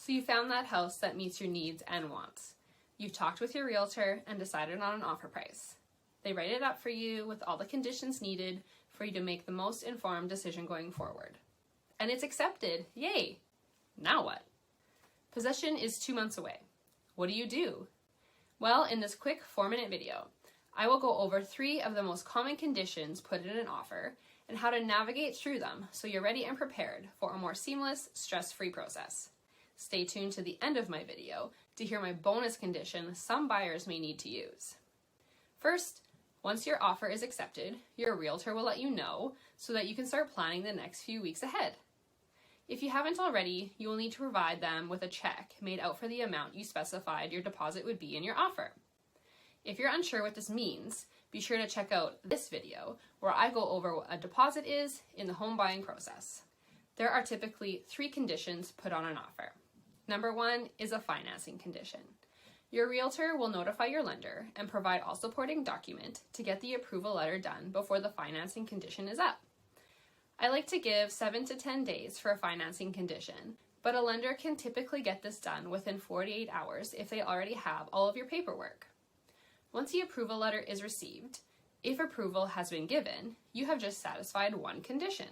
So you found that house that meets your needs and wants. You've talked with your realtor and decided on an offer price. They write it up for you with all the conditions needed for you to make the most informed decision going forward. And it's accepted. Yay! Now what? Possession is 2 months away. What do? Well, in this quick 4-minute video, I will go over 3 of the most common conditions put in an offer and how to navigate through them so you're ready and prepared for a more seamless, stress-free process. Stay tuned to the end of my video to hear my bonus condition some buyers may need to use. First, once your offer is accepted, your realtor will let you know so that you can start planning the next few weeks ahead. If you haven't already, you will need to provide them with a check made out for the amount you specified your deposit would be in your offer. If you're unsure what this means, be sure to check out this video where I go over what a deposit is in the home buying process. There are typically 3 conditions put on an offer. Number 1 is a financing condition. Your realtor will notify your lender and provide all supporting document to get the approval letter done before the financing condition is up. I like to give 7 to 10 days for a financing condition, but a lender can typically get this done within 48 hours if they already have all of your paperwork. Once the approval letter is received, if approval has been given, you have just satisfied 1 condition.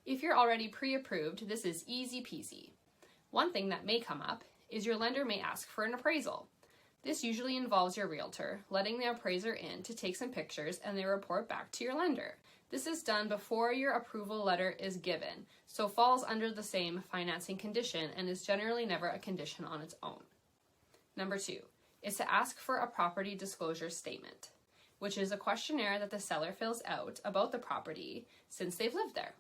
If you're already pre-approved, this is easy peasy. One thing that may come up is your lender may ask for an appraisal. This usually involves your realtor letting the appraiser in to take some pictures and they report back to your lender. This is done before your approval letter is given, so falls under the same financing condition and is generally never a condition on its own. Number 2 is to ask for a property disclosure statement, which is a questionnaire that the seller fills out about the property since they've lived there.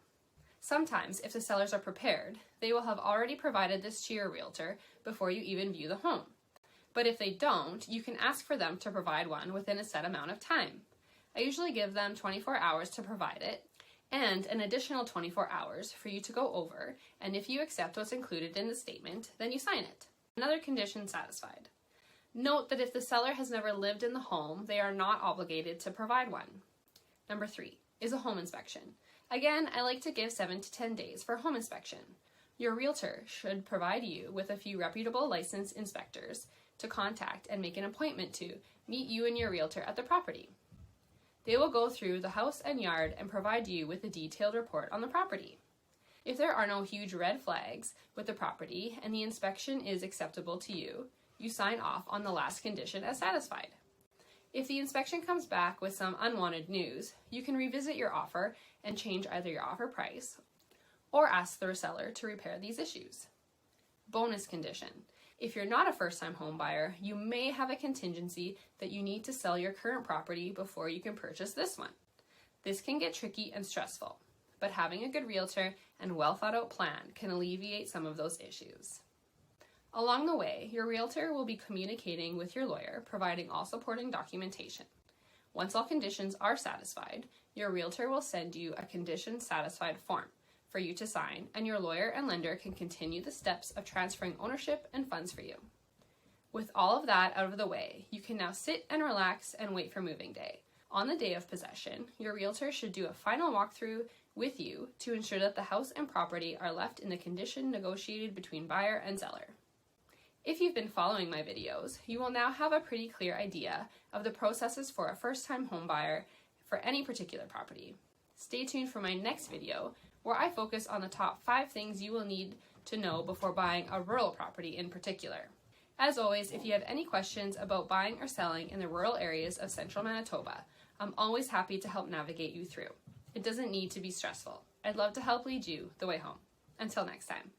Sometimes, if the sellers are prepared, they will have already provided this to your realtor before you even view the home. But if they don't, you can ask for them to provide one within a set amount of time. I usually give them 24 hours to provide it, and an additional 24 hours for you to go over, and if you accept what's included in the statement, then you sign it. Another condition satisfied. Note that if the seller has never lived in the home, they are not obligated to provide one. Number 3 is a home inspection. Again, I like to give 7 to 10 days for a home inspection. Your realtor should provide you with a few reputable licensed inspectors to contact and make an appointment to meet you and your realtor at the property. They will go through the house and yard and provide you with a detailed report on the property. If there are no huge red flags with the property and the inspection is acceptable to you, you sign off on the last condition as satisfied. If the inspection comes back with some unwanted news, you can revisit your offer and change either your offer price or ask the seller to repair these issues. Bonus condition. If you're not a first-time home buyer, you may have a contingency that you need to sell your current property before you can purchase this one. This can get tricky and stressful, but having a good realtor and well-thought-out plan can alleviate some of those issues. Along the way, your realtor will be communicating with your lawyer, providing all supporting documentation. Once all conditions are satisfied, your realtor will send you a condition satisfied form for you to sign, and your lawyer and lender can continue the steps of transferring ownership and funds for you. With all of that out of the way, you can now sit and relax and wait for moving day. On the day of possession, your realtor should do a final walkthrough with you to ensure that the house and property are left in the condition negotiated between buyer and seller. If you've been following my videos, you will now have a pretty clear idea of the processes for a first-time home buyer for any particular property. Stay tuned for my next video where I focus on the top 5 things you will need to know before buying a rural property in particular. As always, if you have any questions about buying or selling in the rural areas of central Manitoba, I'm always happy to help navigate you through. It doesn't need to be stressful. I'd love to help lead you the way home. Until next time.